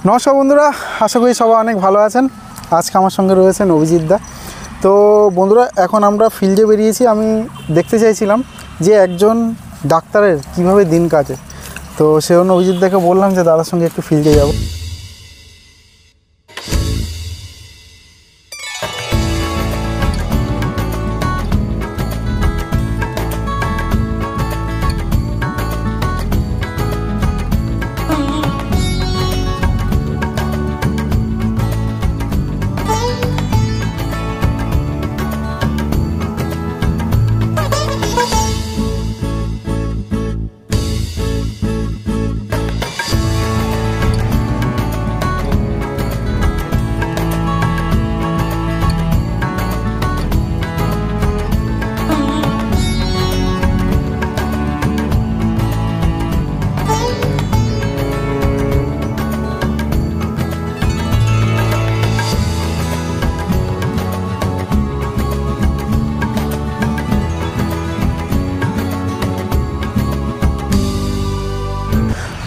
নমস্কার বন্ধুরা, আশা করি সবাই অনেক ভালো আছেন। আজকে আমার সঙ্গে রয়েছেন অভিজিৎ দা। তো বন্ধুরা, এখন আমরা ফিল্ডে বেরিয়েছি। আমি দেখতে চাইছিলাম যে একজন ডাক্তারের কিভাবে দিন কাটে। তো সেজন্য অভিজিৎ দাকে বললাম যে দাদার সঙ্গে একটু ফিল্ডে যাব।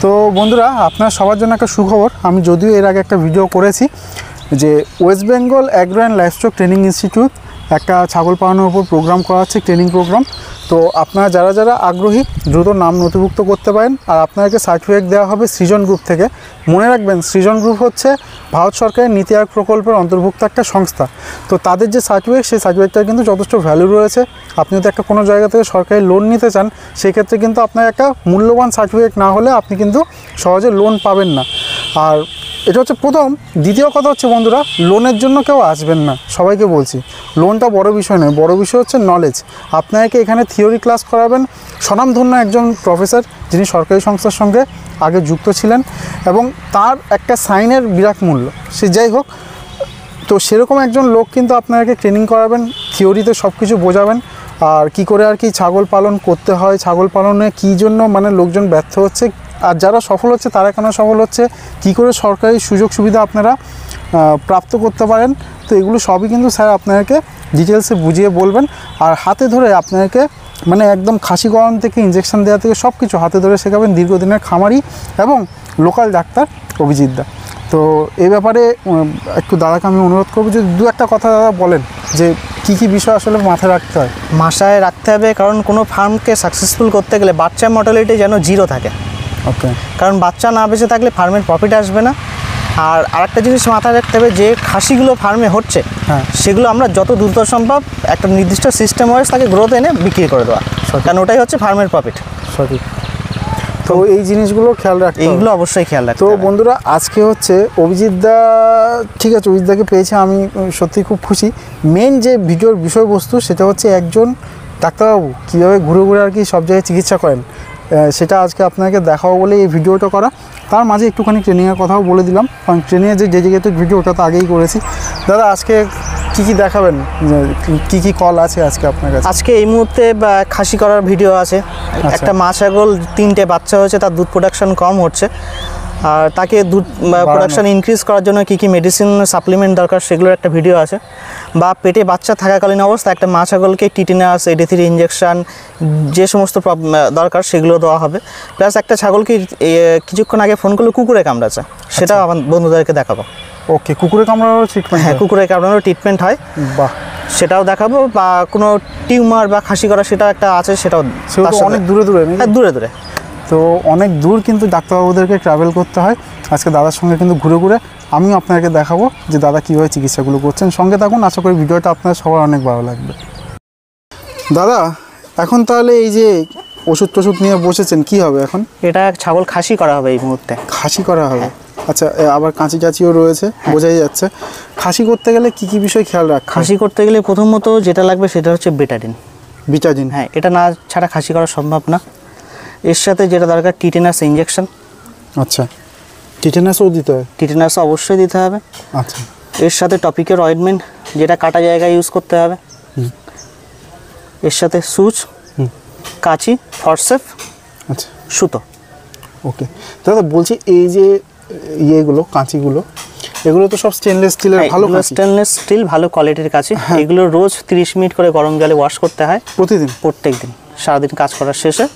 তো বন্ধুরা, আপনার সবার জন্য একটা সুখবর। আমি যদিও এর আগে একটা ভিডিও করেছি যে West Bengal agro and livestock training institute একটা ছাগল পালনের উপর প্রোগ্রাম করাচ্ছে, ট্রেনিং প্রোগ্রাম। তো আপনারা যারা যারা আগ্রহী দ্রুত নাম নথিভুক্ত করতে পারেন। আর আপনাদেরকে সার্টিফিকেট দেওয়া হবে সৃজন গ্রুপ থেকে। মনে রাখবেন, সৃজন গ্রুপ হচ্ছে ভারত সরকারের নীতি আয়োগ প্রকল্পের অন্তর্ভুক্ত একটা সংস্থা। তো তাদের যে সার্টিফিকেট, সেই সার্টিফিকেটটার কিন্তু যথেষ্ট ভ্যালু রয়েছে। আপনি যদি একটা কোনো জায়গা থেকে সরকারি লোন নিতে চান, সেক্ষেত্রে কিন্তু আপনার একটা মূল্যবান সার্টিফিকেট না হলে আপনি কিন্তু সহজে লোন পাবেন না। আর এটা হচ্ছে প্রথম। দ্বিতীয় কথা হচ্ছে বন্ধুরা, লোনের জন্য কেউ আসবেন না, সবাইকে বলছি। লোনটা বড় বিষয় নয়, বড় বিষয় হচ্ছে নলেজ। আপনাকে এখানে থিওরি ক্লাস করাবেন স্বনামধন্য একজন প্রফেসর, যিনি সরকারি সংস্থার সঙ্গে আগে যুক্ত ছিলেন, এবং তার একটা সাইনের বিরাট মূল্য। সে যাই হোক, তো সেরকম একজন লোক কিন্তু আপনাকে ট্রেনিং করাবেন, থিওরিতে সব কিছু বোঝাবেন। আর কি করে আর কি ছাগল পালন করতে হয়, ছাগল পালনে কী জন্য মানে লোকজন ব্যর্থ হচ্ছে, আর যারা সফল হচ্ছে তারা কেন সফল হচ্ছে, কি করে সরকারি সুযোগ সুবিধা আপনারা প্রাপ্ত করতে পারেন। তো এগুলো সবই কিন্তু স্যার আপনাদেরকে ডিটেলসে বুঝিয়ে বলবেন। আর হাতে ধরে আপনাদেরকে মানে একদম খাসি গরম থেকে ইঞ্জেকশন দেওয়া থেকে সব কিছু হাতে ধরে শেখাবেন দীর্ঘদিনের খামারি এবং লোকাল ডাক্তার অভিজিৎ দা। তো এই ব্যাপারে একটু দাদাকে আমি অনুরোধ করবো যে দু একটা কথা দাদা বলেন যে কী কী বিষয় আসলে মাথায় রাখতে হয়। মাথায় রাখতে হবে, কারণ কোনো ফার্মকে সাকসেসফুল করতে গেলে বাচ্চা মর্টালিটি যেন জিরো থাকে। ওকে। কারণ বাচ্চা না বেঁচে থাকলে ফার্মের প্রফিট আসবে না। আর আরেকটা জিনিস মাথায় রাখতে হবে, যে খাসিগুলো ফার্মে হচ্ছে সেগুলো আমরা যত দ্রুত সম্ভব একটা নির্দিষ্ট সিস্টেম ওয়াইজ তাকে গ্রোথ এনে বিক্রি করে দেওয়া, কারণ ওটাই হচ্ছে ফার্মের প্রফিট। সঠিক। তো এই জিনিসগুলো খেয়াল রাখতে, এইগুলো অবশ্যই খেয়াল রাখতে। তো বন্ধুরা, আজকে হচ্ছে অভিজিৎ দা, ঠিক আছে, অভিজিৎ দাকে পেয়েছে, আমি সত্যি খুব খুশি। মেন যে ভিডিওর বিষয়বস্তু সেটা হচ্ছে একজন ডাক্তারবাবু কীভাবে ঘুরে ঘুরে আর কি সব জায়গায় চিকিৎসা করেন, সেটা আজকে আপনাকে দেখাবো বলে এই ভিডিওটা করা। তার মাঝে একটুখানি ট্রেনিংয়ের কথাও বলে দিলাম, কারণ ট্রেনিংয়ের যে ডেডিকেটেড ভিডিও ওটা তো আগেই করেছি। দাদা, আজকে কী কী দেখাবেন, কী কী কল আছে আজকে আপনার কাছে? আজকে এই মুহূর্তে খাসি করার ভিডিও আছে। একটা মা ছাগল 3টে বাচ্চা হয়েছে, তার দুধ প্রোডাকশন কম হচ্ছে, আর তাকে দুধ প্রোডাকশন ইনক্রিজ করার জন্য কী কী মেডিসিন সাপ্লিমেন্ট দরকার সেগুলোর একটা ভিডিও আছে। বা পেটে বাচ্চা থাকাকালীন অবস্থা একটা মা ছাগলকে টিটেনাস, AD3 ইঞ্জেকশন যে সমস্ত দরকার সেগুলো দেওয়া হবে। প্লাস একটা ছাগলকে কিছুক্ষণ আগে ফোন করলে কুকুরে কামড়াচ্ছে, সেটাও আমার বন্ধুদেরকে দেখাবো। ওকে, কুকুরে কামড়ানোর ট্রিটমেন্ট? হ্যাঁ, কুকুরে কামড়ানোর ট্রিটমেন্ট হয়। বাহ, সেটাও দেখাবো। বা কোনো টিউমার বা খাসি করা সেটা একটা আছে, সেটাও অনেক দূরে দূরে। হ্যাঁ, দূরে দূরে। তো অনেক দূর কিন্তু ডাক্তারবাবুদেরকে ট্রাভেল করতে হয়। আজকে দাদার সঙ্গে কিন্তু ঘুরে ঘুরে আমিও আপনাকে দেখাবো যে দাদা কীভাবে চিকিৎসাগুলো করছেন। সঙ্গে থাকুন, আশা করি ভিডিওটা আপনার সবার অনেক ভালো লাগবে। দাদা, এখন তাহলে এই যে ওষুধ টষুধ নিয়ে বসেছেন, কি হবে এখন? এটা ছাগল খাসি করা হবে এই মুহূর্তে। খাসি করা হবে? আচ্ছা, আবার কাঁচি টাচিও রয়েছে, বোঝাই যাচ্ছে। খাসি করতে গেলে কি কি বিষয় খেয়াল রাখ? খাসি করতে গেলে প্রথমত যেটা লাগবে সেটা হচ্ছে বেটাডিন। বিটাডিন? হ্যাঁ, এটা না ছাড়া খাসি করা সম্ভব না। এর সাথে যেটা দরকার টিটেনাস ইঞ্জেকশন। আচ্ছা, টিটেনাসও দিতে হয়? টিটেনাসও অবশ্যই দিতে হবে। আচ্ছা। এর সাথে টপিকের অয়েন্টমেন্ট, যেটা কাটা জায়গায় ইউজ করতে হবে। এর সাথে সুচ, কাঁচি, ফরসেপ, আচ্ছা, সুতো। ওকে দাদা, বলছি এই যে ইয়েগুলো, কাঁচিগুলো, এগুলো তো সব স্টেনলেস স্টিলের? ভালো স্টেনলেস স্টিল, ভালো কোয়ালিটির কাঁচি। এগুলো রোজ 30 মিনিট করে গরম জলে ওয়াশ করতে হয়। প্রতিদিন? প্রত্যেক দিন, সারাদিন কাজ করার শেষে।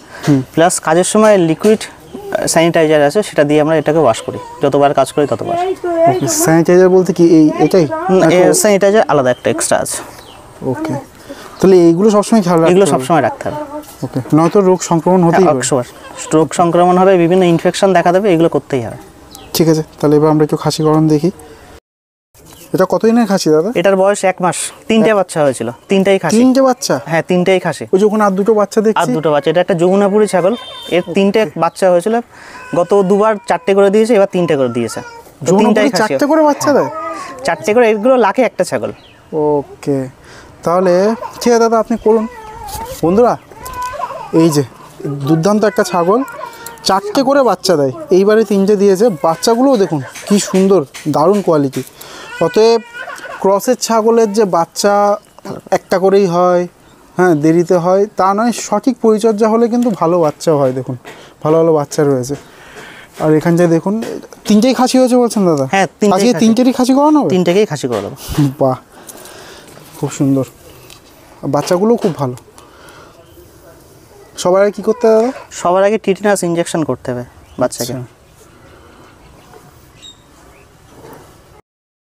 প্লাস কাজের সময় লিকুইড স্যানিটাইজার আছে, সেটা দিয়ে আমরা এটাকে ওয়াশ করি, যতবার কাজ করি ততবার। স্যানিটাইজার বলতে কি এটাই? স্যানিটাইজার আলাদা একটা এক্সট্রা আছে। ওকে, তাহলে এইগুলো সবসময় খেয়াল রাখতে হবে? এগুলো সবসময় রাখতে হবে। ওকে, নয়তো রোগ সংক্রমণ হতেই পারে। রোগ সংক্রমণ হবে, বিভিন্ন ইনফেকশন দেখা দেবে, এগুলো করতেই হবে। ঠিক আছে, তাহলে এবার আমরা একটু খাসিকরণ দেখি। এটা কতদিনের খাসি দাদা? এটার বয়স 1 মাস, 3টে বাচ্চা হয়েছিল, 3টেই খাসি। 3টে বাচ্চা? হ্যাঁ, 3টেই খাসি। ওই যখন আর 2টো বাচ্চা দেখছি। আর 2টো বাচ্চা, এটা একটা যমুনাপুরি ছাগল, এর 3টে বাচ্চা হয়েছিল, গত 2বার 4টে করে দিয়েছে, এবার 3টে করে দিয়েছে। যমুনাপুরি 4টে করে বাচ্চা দেয়? 4টে করে, এগুলো লাখে একটা ছাগল। ওকে, তাহলে ঠিক আছে দাদা, আপনি করুন। বন্ধুরা, এই যে দুর্দান্ত একটা ছাগল, 4টে করে বাচ্চা দেয়, এইবারে 3টে দিয়েছে। বাচ্চাগুলোও দেখুন কি সুন্দর, দারুণ কোয়ালিটি। অতএব ক্রসের ছাগলের যে বাচ্চা একটা করেই হয়, হ্যাঁ দেরিতে হয় তা নয়, সঠিক পরিচর্যা হলে কিন্তু ভালো বাচ্চা হয়। দেখুন ভালো ভালো বাচ্চা রয়েছে। আর এখানটায় দেখুন 3টেই খাসি হয়েছে বলছেন দাদা? হ্যাঁ, আজকে 3টেরই খাসি করানো হবে? 3টেকেই খাসি করে দেবো। বাহ, খুব সুন্দর, বাচ্চাগুলো খুব ভালো। সবার আগে কী করতে হবে দাদা? সবার আগে টিটেনাস ইনজেকশন করতে হবে বাচ্চাকে।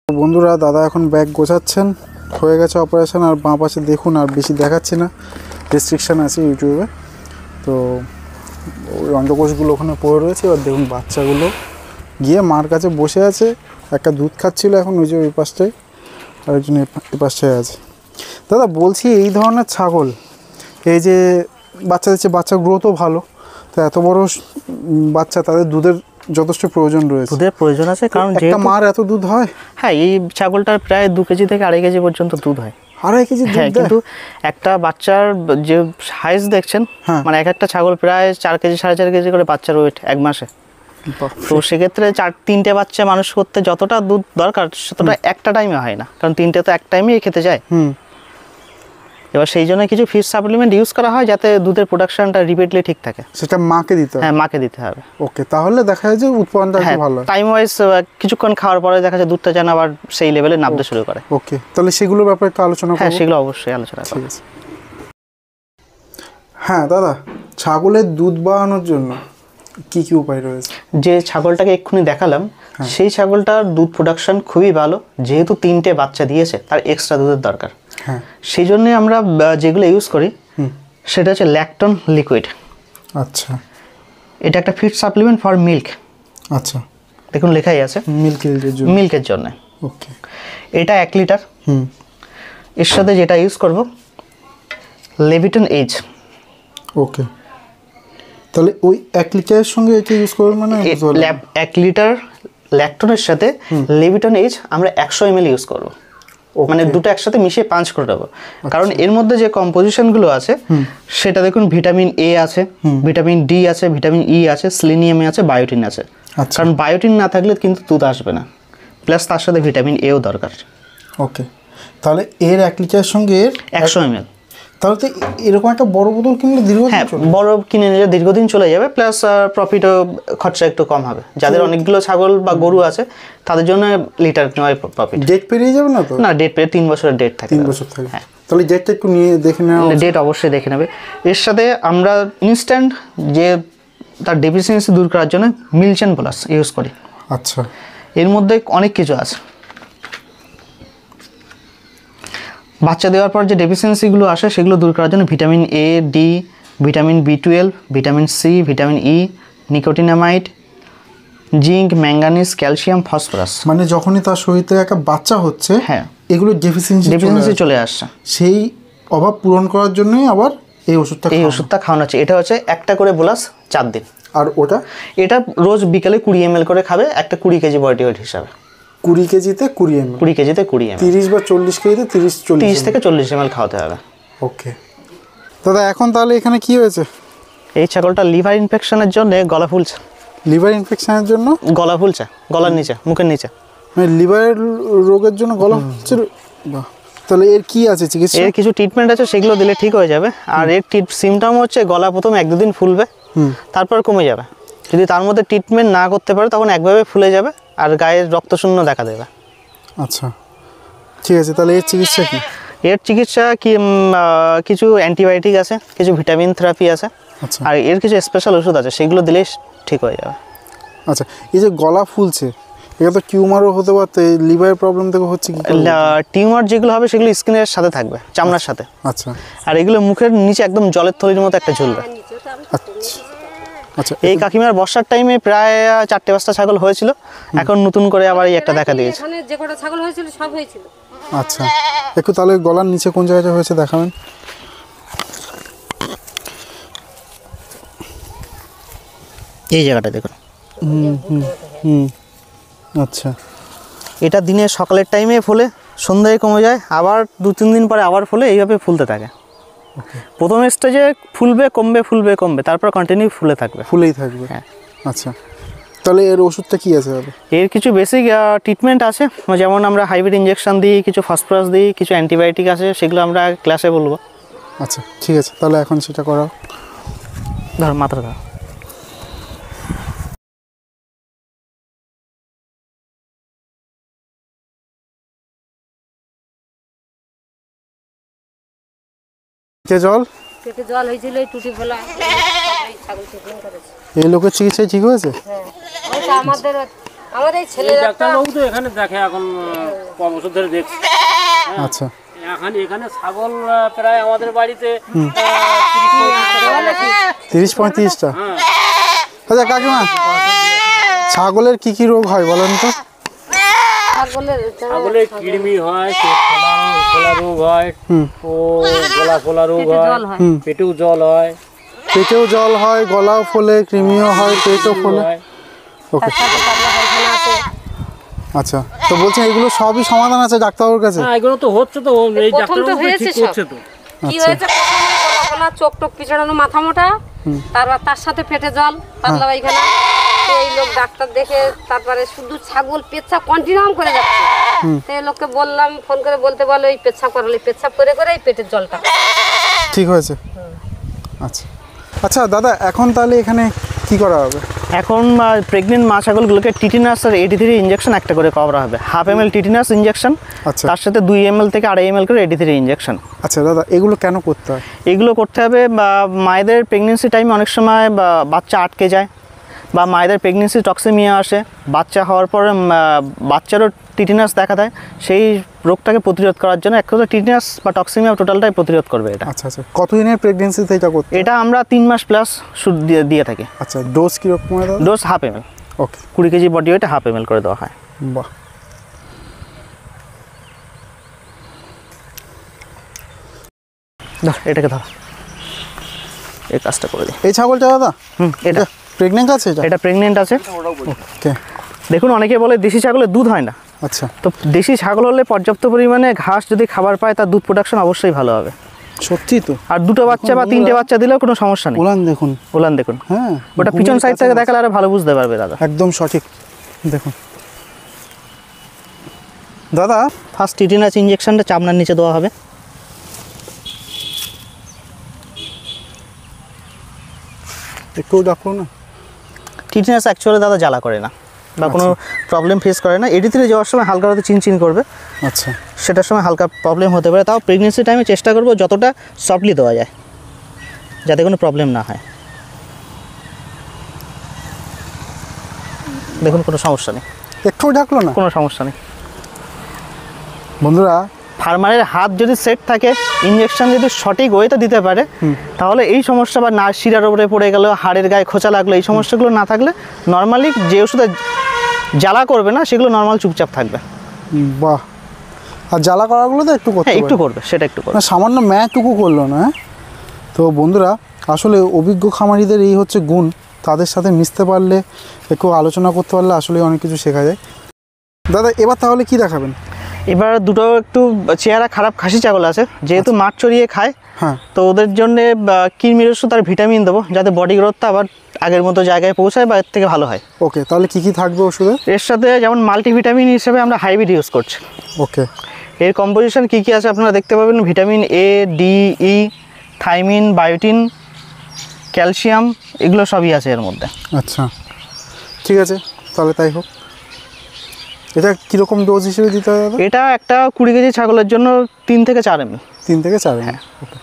বন্ধুরা, দাদা এখন ব্যাগ গোছাচ্ছেন, হয়ে গেছে অপারেশন। আর বাঁ পাশে দেখুন, আর বেশি দেখাচ্ছি না, রেস্ট্রিকশান আছে ইউটিউবে। তো ওই অন্ডকোষগুলো ওখানে পড়ে রয়েছে। এবার দেখুন বাচ্চাগুলো গিয়ে মার কাছে বসে আছে, একটা দুধ খাচ্ছিল এখন, ওই যে ওই পাশটায়, আর একজন এই পাশটায় আছে। দাদা বলছি, এই ধরনের ছাগল এই যে বাচ্চা দিচ্ছে, বাচ্চা গ্রোথও ভালো, তো এত বড় বাচ্চা, তাদের দুধের যথেষ্ট প্রয়োজন রয়েছে। দুধের প্রয়োজন আছে, কারণ একটা মার এত দুধ হয়? হ্যাঁ, এই ছাগলটার প্রায় 2 কেজি থেকে 2.5 কেজি পর্যন্ত দুধ হয়। 2.5 কেজি দুধ? হ্যাঁ, কিন্তু একটা বাচ্চার যে সাইজ দেখছেন, মানে এক একটা ছাগল প্রায় 4 কেজি 4.5 কেজি করে বাচ্চার ওয়েট 1 মাসে। তো সেক্ষেত্রে 3টে বাচ্চা মানুষ করতে যতটা দুধ দরকার, ততটা একটা টাইমে হয় না, কারণ 3টে তো এক টাইমেই খেতে যায়। এবার সেই জন্য কিছু ফিড সাপ্লিমেন্ট ইউজ করা হয়, যাতে দুধের প্রোডাকশনটা রিপিটলি ঠিক থাকে। সেটা মাকে দিতে হবে? হ্যাঁ, মাকে দিতে হবে। ওকে, তাহলে দেখা যায় যে উৎপাদনটা একটু ভালো হয়। টাইম ওয়াইজ কিছুক্ষণ খাওয়ার পরে দেখা যায় দুধটা যেন আবার সেই লেভেলে নামতে শুরু করে। ওকে, তাহলে সেগুলোর ব্যাপারে একটু আলোচনা করব। হ্যাঁ, সেগুলো অবশ্যই আলোচনা করব। ঠিক আছে। হ্যাঁ দাদা, ছাগলের দুধ বাড়ানোর জন্য কি কি উপায় রয়েছে? যে ছাগলটাকে এক্ষুনি দেখালাম, সেই ছাগলটার দুধ প্রোডাকশন খুবই ভালো, যেহেতু 3টে বাচ্চা দিয়েছে, তার এক্সট্রা দুধের দরকার। হ্যাঁ, সেই জন্য আমরা যেগুলো ইউজ করি সেটা হচ্ছে ল্যাকটন লিকুইড। আচ্ছা, এটা একটা ফিড সাপ্লিমেন্ট ফর মিল্ক। আচ্ছা, দেখুন লেখাই আছে মিল্কের জন্য। ওকে, এটা 1 লিটার। এর সাথে যেটা ইউজ করব, লেভিটন এজ। ওকে, তাহলে ওই 1 লিটারের সঙ্গে এটা ইউজ করব, মানে 1 লিটার ল্যাকটনের সাথে লেভিটন এজ আমরা 100 ml ইউজ করব। মানে দুটো একসাথে মিশিয়ে পাঞ্চ করে দেবো। কারণ এর মধ্যে যে কম্পোজিশনগুলো আছে সেটা দেখুন, ভিটামিন এ আছে, ভিটামিন ডি আছে, ভিটামিন ই আছে, সেলেনিয়াম আছে, বায়োটিন আছে। কারণ বায়োটিন না থাকলে কিন্তু দুধ আসবে না, প্লাস তার সাথে ভিটামিন এও দরকার। ওকে, তাহলে এর 1 লিটারের সঙ্গে 100 ml। তাহলে তো এরকম একটা বড় বোতল কিনলে দীর্ঘদিন? হ্যাঁ, বড় কিনে নিলে দীর্ঘদিন চলে যাবে, প্লাস প্রফিটও, খরচা একটু কম হবে। যাদের অনেকগুলো ছাগল বা গরু আছে তাদের জন্য লিটার নেওয়াই প্রফিট। ডেট পেরিয়ে যাবে না তো? না, ডেট পেরিয়ে 3 বছরের ডেট থাকে। 3 বছর থাকে? হ্যাঁ, তাহলে ডেটটা একটু নিয়ে দেখে নেওয়া। ডেট অবশ্যই দেখে নেবে। এর সাথে আমরা ইনস্ট্যান্ট যে তার ডেফিসিয়েন্সি দূর করার জন্য মিলচেন প্লাস ইউজ করি। আচ্ছা, এর মধ্যে অনেক কিছু আছে। বাচ্চা দেওয়ার পর যে ডেফিসিয়েন্সিগুলো আসে সেগুলো দূর করার জন্য vitamin A, D, vitamin B12, vitamin C, vitamin E, nicotinamide, zinc, manganese, calcium, phosphorus. মানে যখনই তার শরীর থেকে একটা বাচ্চা হচ্ছে, হ্যাঁ, এগুলো ডেফিসিয়েন্সি চলে আসছে। সেই অভাব পূরণ করার জন্যই আবার এই ওষুধটা খাওয়ানো হচ্ছে। এটা হচ্ছে একটা করে বোলাস 4 দিন। আর এটা রোজ বিকালে 20 ml করে খাবে, একটা 20 কেজি বডি ওয়েট হিসাবে। 20 কেজিতে 20 ml? 20 কেজিতে 20 ml। 30 বা 40 কেজিতে 30 থেকে 40 ml খাওয়াতে হবে। ওকে দাদা, এখন তাহলে এখানে কি হয়েছে? এই ছাগলটা লিভার ইনফেকশনের জন্য গলা ফুলছে। লিভার ইনফেকশনের জন্য গলা ফুলছে? গলার নিচে, মুখের নিচে। মানে লিভারের রোগের জন্য গলা ফুলছে? বাহ, তাহলে এর কি আছে চিকিৎসা? এর কিছু ট্রিটমেন্ট আছে, সেগুলো দিলে ঠিক হয়ে যাবে। আর এর সিমটম হচ্ছে গলা প্রথমে 1-2 দিন ফুলবে, তারপর কমে যাবে। যদি তার মধ্যে ট্রিটমেন্ট না করতে পারে তখন একভাবে ফুলে যাবে আর গায়ের রক্তশূন্য দেখা দেবে। আচ্ছা, ঠিক আছে, তাহলে এর চিকিৎসা কি? এর চিকিৎসা কি, কিছু অ্যান্টিবায়োটিক আছে, কিছু ভিটামিন থেরাপি আছে, আর এর কিছু স্পেশাল ওষুধ আছে, সেগুলো দিলেই ঠিক হয়ে যাবে। আচ্ছা, এই যে গলা ফুলছে, এটা তো টিউমারও হতে পারতো, এই লিভারের প্রবলেম থেকে হচ্ছে কি? টিউমার যেগুলো হবে সেগুলো স্কিনের সাথে থাকবে, চামড়ার সাথে। আচ্ছা, আর এগুলো মুখের নিচে একদম জলের থলির মতো একটা ঝুলবে। আচ্ছা। এই কাকিমার বর্ষার টাইমে প্রায় 4-5টা ছাগল হয়েছিল, এখন নতুন করে আবার এই একটা দেখা দিয়েছে। এখানে যে কটা ছাগল হয়েছিল সব হয়েছিল। আচ্ছা, একটু তাহলে গলার নিচে কোন জায়গাটা হয়েছে দেখাবেন। এই জায়গাটা দেখুন। আচ্ছা, এটা দিনে সকালের টাইমে ফলে, সন্ধ্যায় কমে যায়, আবার 2-3 দিন পরে আবার ফলে, এইভাবে ফুলতে থাকে। প্রথম স্টেজে ফুলবে কমবে, ফুলবে কমবে, তারপর কন্টিনিউ ফুলে থাকবে, ফুলেই থাকবে। হ্যাঁ। আচ্ছা, তাহলে এর ওষুধটা কি আছে দাদা? এর কিছু বেসিক ট্রিটমেন্ট আছে, যেমন আমরা হাইব্রিড ইঞ্জেকশন দিই, কিছু ফসফরাস দিই, কিছু অ্যান্টিবায়োটিক আছে, সেগুলো আমরা ক্লাসে বলবো। আচ্ছা, ঠিক আছে, তাহলে এখন সেটা করাও। ধর মাত্রা ধর। জল পেটে জল হয়েছিল, এই টুটি ফেলা ছাগল ট্রিটমেন্ট করেছে। এই লোকের চিকিৎসায় ঠিক হয়েছে? হ্যাঁ, ওইটা আমাদের এই ছেলের একটা ডাক্তারবাবু তো এখানে দেখে এখন ক বছর ধরে দেখছি। আচ্ছা, এখানে ছাগল প্রায় আমাদের বাড়িতে 30-35টা। আচ্ছা কাকিমা, ছাগলের কি কি রোগ হয় বলেন তো? ছাগলের কৃমি হয়, ফোলা রোগ হয়, ও গলা ফোলা রোগ হয়, পেটেও জল হয়। পেটেও জল হয়, গলাও ফোলে, কৃমিও হয়, পেটও ফোলে। ওকে, আচ্ছা, তো বলছেন এগুলো সবই সমাধান আছে ডাক্তারবাবুর কাছে? হ্যাঁ, এগুলো তো হচ্ছে তো, এই প্রথম তো ডাক্তারবাবু হয়েছে ঠিক সব। করছে তো। কি হয়েছে, গলা চোখ টোক পিছড়ানো, মাথা মোটা, তার সাথে পেটে জল, পাতলা পায়খানা। এই লোক ডাক্তার দেখে তারপরে শুধু ছাগল পেচ্ছাপ কন্টিনিউ করে যাচ্ছে। সেই লোককে বললাম, ফোন করে বলতে বলো এই পেচ্ছাপ করালে, পেচ্ছাপ করে করে এই পেটের জলটা ঠিক হয়েছে। আচ্ছা, আচ্ছা দাদা, এখন তাহলে এখানে কি করা হবে? এখন প্রেগনেন্ট মা ছাগলগুলোকে টিটিনাস আর 83 ইঞ্জেকশন একটা করে করা হবে। 1/2 ml টিটিনাস ইঞ্জেকশন, আচ্ছা, তার সাথে 2 ml থেকে 2.5 ml করে 83 ইঞ্জেকশন। আচ্ছা দাদা, এগুলো কেন করতে হয়? এগুলো করতে হবে মায়েদের প্রেগনেন্সি টাইমে অনেক সময় বাচ্চা আটকে যায়, বা মায়েদের প্রেগনেন্সি টক্সিমিয়া আসে, বাচ্চা হওয়ার পরে বাচ্চারও টিটিনাস দেখা দেয়। সেই রোগটাকে প্রতিরোধ করার জন্য এক কথা টিটিনাস বা টক্সিমিয়া টোটালটাই প্রতিরোধ করবে এটা। আচ্ছা, আচ্ছা, কতদিনের প্রেগনেন্সিতে এটা করতে? এটা আমরা 3 মাস প্লাস দিয়ে থাকি। আচ্ছা, ডোজ কীরকম হয় দাদা? Dose 1/2 ml। ওকে, 20 কেজি বডি ওয়েটে 1/2 ml করে দেওয়া হয়। বাহ। ধর এটাকে ধর, এই কাজটা করে দিই। এই ছাগলটা দাদা এটা প্রেগনেন্ট আছে? এটা প্রেগনেন্ট আছে। ওকে, দেখুন, অনেকে বলে দেশি ছাগলের দুধ হয় না। আচ্ছা, তো দেশি ছাগল হলে পর্যাপ্ত পরিমাণে ঘাস যদি খাবার পায়, তার দুধ প্রোডাকশন অবশ্যই ভালো হবে। সত্যি তো? আর 2টো বাচ্চা বা 3টে বাচ্চা দিলেও কোনো সমস্যা নেই। ওলান দেখুন, ওলান দেখুন, হ্যাঁ, ওটা পিছন সাইড থেকে দেখালে আরো ভালো বুঝতে পারবে দাদা। একদম সঠিক। দেখুন দাদা, ফার্স্ট টিটিনাস ইঞ্জেকশনটা চামড়ার নিচে দেওয়া হবে। একটু ডাকো না। টিটিনাস অ্যাকচুয়ালি দাদা জ্বালা করে না বা কোনো প্রবলেম ফেস করে না। এডিতে যাওয়ার সময় হালকা হয়তো চিনচিন করবে, আচ্ছা, সেটার সময় হালকা প্রবলেম হতে পারে। তাও প্রেগনেন্সি টাইমে চেষ্টা করবো যতটা সফটলি দেওয়া যায়, যাতে কোনো প্রবলেম না হয়। দেখুন, কোনো সমস্যা নেই, একটু ডাকলো না, কোনো সমস্যা নেই। বন্ধুরা। ফার্মারের হাত যদি সেট থাকে, ইঞ্জেকশন যদি সঠিক ওয়েতে দিতে পারে, তাহলে এই সমস্যা বা না শিরার উপরে পড়ে গেল, হাড়ের গায়ে খোঁচা লাগলো, এই সমস্যাগুলো না থাকলে নর্মালি যে ওষুধে জ্বালা করবে না, সেগুলো নর্মাল চুপচাপ থাকবে। বাহ। আর জ্বালা করাগুলো তো একটু করতে হ্যাঁ, একটু করবে, সেটা একটু করবে। না, সামান্য ম্যাটুকু করলো না। তো বন্ধুরা, আসলে অভিজ্ঞ খামারিদের এই হচ্ছে গুণ, তাদের সাথে মিশতে পারলে, একটু আলোচনা করতে পারলে আসলে অনেক কিছু শেখা যায়। দাদা, এবার তাহলে কি দেখাবেন? এবার দুটো একটু চেহারা খারাপ খাসি ছাগল আছে, যেহেতু মাঠ চড়িয়ে খায়, হ্যাঁ, তো ওদের জন্য কৃমির ওষুধ আর ভিটামিন দেবো, যাতে বডি গ্রোথটা আবার আগের মতো জায়গায় পৌঁছায় বা এর থেকে ভালো হয়। ওকে, তাহলে কি কি থাকবে ওষুধে? এর সাথে যেমন মাল্টিভিটামিন হিসেবে আমরা হাইব্রিড ইউজ করছি। ওকে, এর কম্পোজিশন কী কী আছে আপনারা দেখতে পাবেন। Vitamin A, D, E, thiamine, biotin, calcium, এগুলো সবই আছে এর মধ্যে। আচ্ছা, ঠিক আছে, তাহলে তাই হোক। এটা কীরকম ডোজ হিসেবে দিতে হবে দাদা? এটা একটা 20 কেজি ছাগলের জন্য 3 থেকে 4 ml। 3 থেকে 4 ml। ওকে,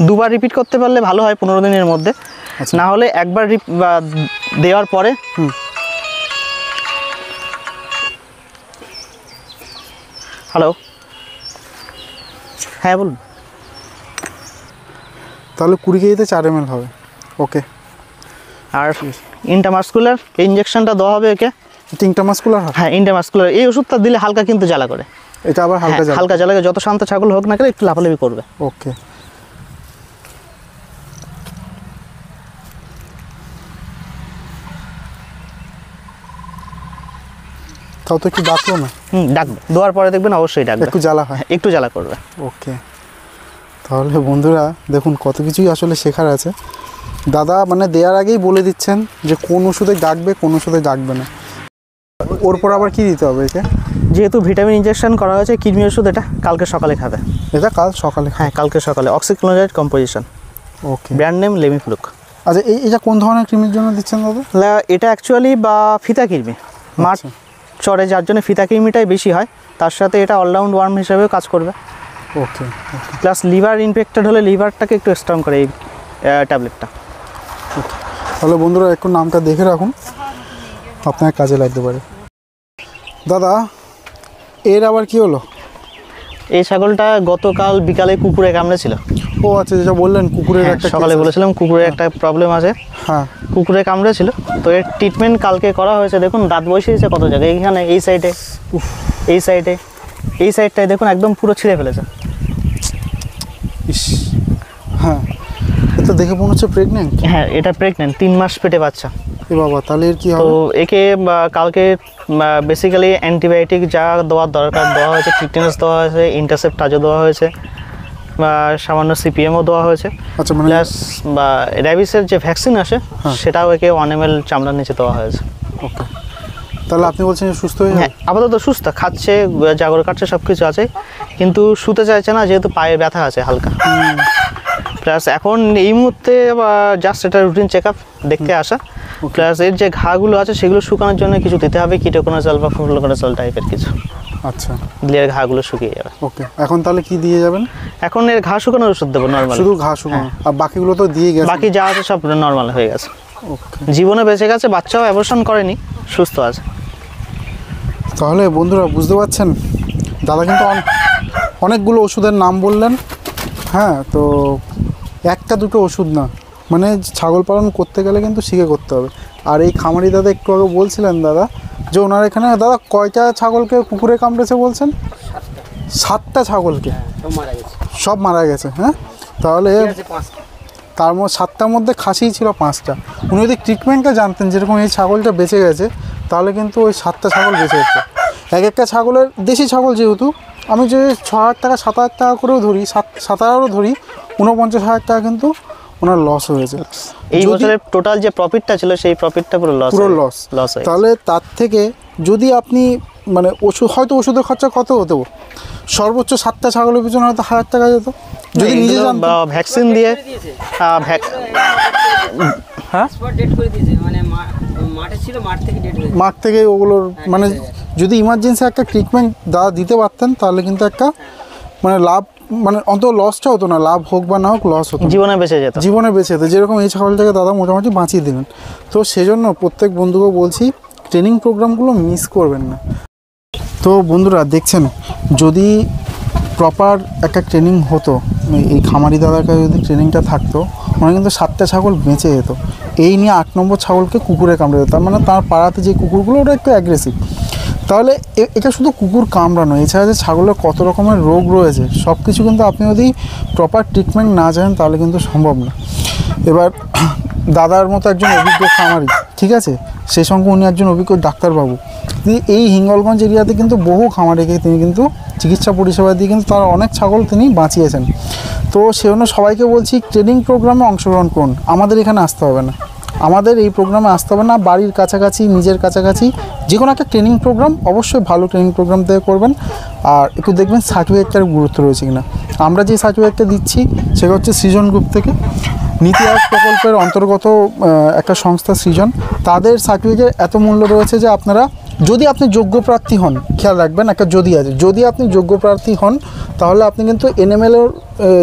দুবার রিপিট করতে পারলে ভালো হয় 15 দিনের মধ্যে। না হলে একবার দেওয়ার পরে হ্যালো, হ্যাঁ বলুন। তাহলে 20 কেজিতে 4 ml হবে। ওকে। আর ইন্টামাস্কুলার এই ইঞ্জেকশনটা দেওয়া হবে একে। ইন্টামাস্কুলার হয়? হ্যাঁ, ইন্টামাস্কুলার এই ওষুধটা দিলে হালকা কিন্তু জ্বালা করে। এটা আবার হালকা জ্বালা? হালকা জ্বালা, যত শান্ত ছাগল হোক না কেন একটু লাফালাফি করবে। ওকে। তাও তো একটু ডাকলো না? ডাকবে, দেওয়ার পরে দেখবেন অবশ্যই ডাকবে। একটু জ্বালা হয়? একটু জ্বালা করবে। ওকে। তাহলে বন্ধুরা দেখুন কত কিছুই আসলে শেখার আছে। দাদা মানে দেওয়ার আগেই বলে দিচ্ছেন যে কোন ওষুধে ডাকবে কোন ওষুধে ডাকবে না। ওর পর আবার কি দিতে হবে একে? যেহেতু ভিটামিন ইনজেকশন করা হয়েছে, কৃমি ওষুধ এটা কালকে সকালে খাবে। এটা কাল সকালে? হ্যাঁ, কালকে সকালে। Oxychloride composition. Okay. Brand name লেমিফ্লুক। আচ্ছা এটা কোন ধরনের কৃমির জন্য দিচ্ছেন দাদা? এটা অ্যাকচুয়ালি বা ফিতা কৃমি, মাঠ চড়ে যার জন্য ফিতা কৃমিটাই বেশি হয়। তার সাথে এটা অলরাউন্ড ওয়ার্ম হিসেবেও কাজ করবে। ওকে। প্লাস লিভার ইনফেক্টেড হলে লিভারটাকে একটু স্ট্রং করে এই ট্যাবলেটটা। তাহলে বন্ধুরা একটু নামটা দেখে রাখুন, আপনার কাজে লাগতে পারে। দাদা এর আবার কি হলো? এই ছাগলটা গতকাল বিকালে কুকুরে কামড়েছিল। ও আচ্ছা, যেটা বললেন কুকুরের একটা সকালে বলেছিলাম কুকুরের একটা প্রবলেম আছে। হ্যাঁ, কুকুরে কামড়েছিল, তো এর ট্রিটমেন্ট কালকে করা হয়েছে। দেখুন দাঁত বসিয়েছে কত জায়গায়, এইখানে এই সাইডে, এই সাইডে, এই সাইডটায় দেখুন একদম পুরো ছিঁড়ে ফেলেছে। ইস, হ্যাঁ এটা দেখে মনে হচ্ছে প্রেগনেন্ট। হ্যাঁ, এটা প্রেগনেন্ট, 3 মাস পেটে বাচ্চা। এ বাবা, তাহলে এর কি তো হবে? একে কালকে বেসিক্যালি অ্যান্টিবায়োটিক যা দেওয়ার দরকার দেওয়া হয়েছে, টিটেনাস দেওয়া হয়েছে, ইন্টারসেপ্টাজও দেওয়া হয়েছে, বা সামান্য সিপিএমও দেওয়া হয়েছে। আচ্ছা, মানে প্লাস বা র্যাবিসের যে ভ্যাকসিন আসে সেটাও একে 1 ml চামড়ার নিচে দেওয়া হয়েছে। ওকে। তাহলে আপনি বলছেন সুস্থ হয়ে হ্যাঁ, আপাতত সুস্থ, খাচ্ছে, জাগর কাটছে, সব কিছু আছে, কিন্তু শুতে চাইছে না যেহেতু পায়ে ব্যথা আছে হালকা। প্লাস এখন এই মুহূর্তে জাস্ট এটা রুটিন চেক আপ দেখতে আসা। প্লাস এর যে ঘাগুলো আছে সেগুলো শুকানোর জন্য কিছু দিতে হবে, কিটোকোনাজল বা ফ্লুকোনাজল টাইপের কিছু। আচ্ছা, দিলে এর ঘাগুলো শুকিয়ে যাবে। ওকে। এখন তাহলে কি দিয়ে যাবেন? এখন এর ঘা শুকানোর ওষুধ দেবো নর্মাল। শুধু ঘা শুকানো? আর বাকিগুলো তো দিয়ে গেছে? বাকি যা আছে সব নর্মাল হয়ে গেছে। ওকে। জীবনে বেঁচে গেছে, বাচ্চাও অ্যাবর্শন করেনি, সুস্থ আছে। তাহলে বন্ধুরা বুঝতে পারছেন, দাদা কিন্তু অনেকগুলো ওষুধের নাম বললেন। হ্যাঁ, তো একটা দুটো ওষুধ না, মানে ছাগল পালন করতে গেলে কিন্তু শিখে করতে হবে। আর এই খামারি দাদা একটু আগে বলছিলেন দাদা যে ওনার এখানে দাদা কয়টা ছাগলকে কুকুরে কামড়েছে বলছেন? 7টা ছাগলকে? সব মারা গেছে। হ্যাঁ, তাহলে তার মধ্যে 7টার মধ্যে খাসিই ছিল 5টা। উনি যদি ট্রিটমেন্টটা জানতেন যেরকম এই ছাগলটা বেঁচে গেছে, তাহলে কিন্তু ওই 7টা ছাগল বেঁচে যেত। এক একটা ছাগলের, দেশি ছাগল যেহেতু, আমি যে 6,000 টাকা 7,000 টাকা করেও ধরি, 7,000 ধরি, 49,000 টাকা কিন্তু ওনার লস হয়েছে। এই বছরের টোটাল যে প্রফিটটা ছিল সেই প্রফিটটা পুরো লস হয়ে। তাহলে তার থেকে যদি আপনি মানে ওষুধ, হয়তো ওষুধের খরচা কত হতো, সর্বোচ্চ 7টা ছাগলের পিছনে হয়তো 1,000 টাকা যেত যদি নিজে জানতেন। ভ্যাকসিন দিয়ে হ্যাঁ, ডেট করে দিয়েছে, মানে মাঠে ছিল, মাঠ থেকে ডেট হয়েছে। মাঠ থেকে ওগুলোর মানে যদি ইমার্জেন্সি একটা ট্রিটমেন্ট দাদা দিতে পারতেন, তাহলে কিন্তু একটা মানে লাভ, মানে অন্তত লসটা হতো না, লাভ হোক বা না হোক লস হতো, জীবনে বেঁচে যেত। জীবনে বেঁচে যেত। যেরকম এই ছাগলটাকে দাদা মোটামুটি বাঁচিয়ে দিলেন। তো সেজন্য প্রত্যেক বন্ধুকে বলছি ট্রেনিং প্রোগ্রামগুলো মিস করবেন না। তো বন্ধুরা দেখছেন, যদি প্রপার একটা ট্রেনিং হতো, এই খামারি দাদার কাছে যদি ট্রেনিংটা থাকতো, মানে কিন্তু 7টা ছাগল বেঁচে যেত। এই নিয়ে 8 নম্বর ছাগলকে কুকুরে কামড়ে যেত। তার মানে তার পাড়াতে যে কুকুরগুলো ওটা একটু অ্যাগ্রেসিভ। তাহলে এটা শুধু কুকুর কামড়ানো, এছাড়া যে ছাগলের কত রকমের রোগ রয়েছে সব কিছু কিন্তু আপনি যদি প্রপার ট্রিটমেন্ট না জানেন তাহলে কিন্তু সম্ভব না। এবার দাদার মতো একজন অভিজ্ঞ খামারি, ঠিক আছে, সেই সঙ্গে উনি একজন অভিজ্ঞ ডাক্তারবাবু, তিনি এই হিঙ্গলগঞ্জ এরিয়াতে কিন্তু বহু খামারিকে তিনি কিন্তু চিকিৎসা পরিষেবা দিয়ে কিন্তু তার অনেক ছাগল তিনি বাঁচিয়েছেন। তো সেজন্য সবাইকে বলছি ট্রেনিং প্রোগ্রামে অংশগ্রহণ করুন। আমাদের এখানে আসতে হবে না, আমাদের এই প্রোগ্রামে আসতে হবে না, বাড়ির কাছাকাছি, নিজের কাছাকাছি যে কোনো একটা ট্রেনিং প্রোগ্রাম, অবশ্যই ভালো ট্রেনিং প্রোগ্রাম থেকে করবেন। আর একটু দেখবেন সার্টিফিকেটটার গুরুত্ব রয়েছে কিনা। আমরা যে সার্টিফিকেটটা দিচ্ছি সেটা হচ্ছে সৃজন গ্রুপ থেকে, নীতি আয়োগ প্রকল্পের অন্তর্গত একটা সংস্থা সৃজন, তাদের সার্টিফিকেট এত মূল্য রয়েছে যে আপনারা, যদি আপনি যোগ্য প্রার্থী হন, খেয়াল রাখবেন একটা যদি আছে, যদি আপনি যোগ্য প্রার্থী হন তাহলে আপনি কিন্তু এনএমএলের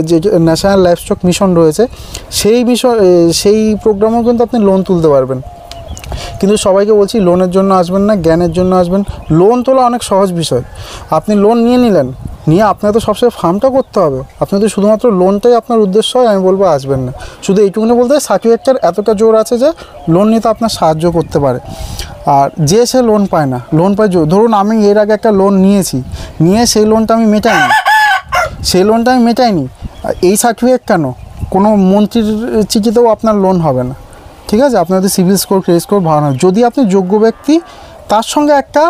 যে ন্যাশনাল লাইভস্টক মিশন রয়েছে সেই মিশন, সেই প্রোগ্রামেও কিন্তু আপনি লোন তুলতে পারবেন। কিন্তু সবাইকে বলছি লোনের জন্য আসবেন না, জ্ঞানের জন্য আসবেন। লোন তোলা অনেক সহজ বিষয়। আপনি লোন নিলেন, নিয়ে আপনাকে তো সবসময় ফার্মটা করতে হবে। আপনি তো শুধুমাত্র লোনটাই আপনার উদ্দেশ্য হয়, আমি বলবো আসবেন না। শুধু এইটুকুনি বলতে সার্টিফিকেটটার এতটা জোর আছে যে লোন নিতে আপনার সাহায্য করতে পারে। আর যে সে লোন পায় না, লোন পায় ধরুন আমি এর আগে একটা লোন নিয়েছি, নিয়ে সেই লোনটা আমি মেটাইনি, এই সার্টিফিকেট কেন? কোনো মন্ত্রীর চিঠিতেও আপনার লোন হবে না, ঠিক আছে? আপনার যদি সিভিল স্কোর, ক্রেডিট স্কোর ভালো না, যদি আপনি যোগ্য ব্যক্তি, তার সঙ্গে একটা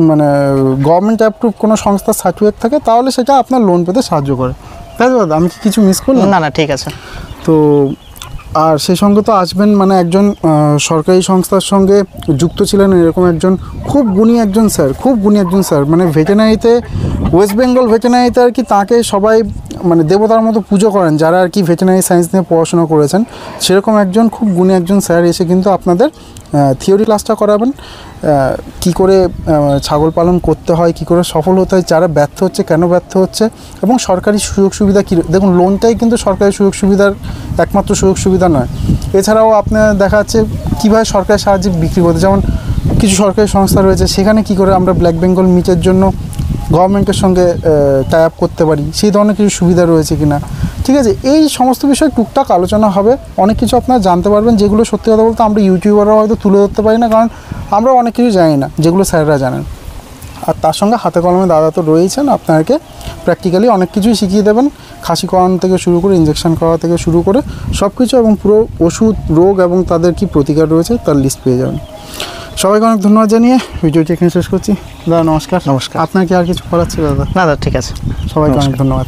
মানে গভর্নমেন্ট অ্যাপ্রুভ কোনো সংস্থার সার্টিফিকেট থাকে, তাহলে সেটা আপনার লোন পেতে সাহায্য করে। তাই তো দাদা? আমি কি কিছু মিস করলাম? না ঠিক আছে। তো আর সেই সঙ্গে তো আসবেন মানে একজন সরকারি সংস্থার সঙ্গে যুক্ত ছিলেন এরকম একজন খুব গুণী একজন স্যার, মানে ভেটেরিনারিতে, ওয়েস্ট বেঙ্গল ভেটেরিনারিতে আর কি তাকে সবাই মানে দেবতার মতো পুজো করেন, যারা আর কি ভেটেরিনারি সায়েন্স নিয়ে পড়াশোনা করেছেন। সেরকম একজন খুব গুণী একজন স্যার এসে কিন্তু আপনাদের থিওরি ক্লাসটা করাবেন, কি করে ছাগল পালন করতে হয়, কি করে সফল হতে হয়, যারা ব্যর্থ হচ্ছে কেন ব্যর্থ হচ্ছে, এবং সরকারি সুযোগ সুবিধা কী। দেখুন, লোনটাই কিন্তু সরকারি সুযোগ সুবিধার একমাত্র সুযোগ সুবিধা নয়। এছাড়াও আপনার দেখা যাচ্ছে কীভাবে সরকারি সাহায্যে বিক্রি করতে, যেমন কিছু সরকারি সংস্থা রয়েছে, সেখানে কি করে আমরা ব্ল্যাক বেঙ্গল মিটের জন্য গভর্নমেন্টের সঙ্গে টাই আপ করতে পারি, সেই ধরনের কিছু সুবিধা রয়েছে কিনা, ঠিক আছে? এই সমস্ত বিষয় টুকটাক আলোচনা হবে, অনেক কিছু আপনারা জানতে পারবেন, যেগুলো সত্যি কথা বলতে আমরা ইউটিউবাররা হয়তো তুলে ধরতে পারি না, কারণ আমরা অনেক কিছু জানি না, যেগুলো স্যাররা জানেন। আর তার সঙ্গে হাতে কলমে দাদা তো রয়েছেন, আপনাকে প্র্যাকটিক্যালি অনেক কিছুই শিখিয়ে দেবেন, খাসি করানো থেকে শুরু করে ইঞ্জেকশন করা থেকে শুরু করে সব কিছু, এবং পুরো ওষুধ, রোগ এবং তাদের কি প্রতিকার রয়েছে তার লিস্ট পেয়ে যাবেন। সবাইকে অনেক ধন্যবাদ জানিয়ে ভিডিওটি এখানে শেষ করছি। দাদা নমস্কার। নমস্কার। আপনার কি আর কিছু করাচ্ছে দাদা? না ঠিক আছে। সবাইকে অনেক ধন্যবাদ।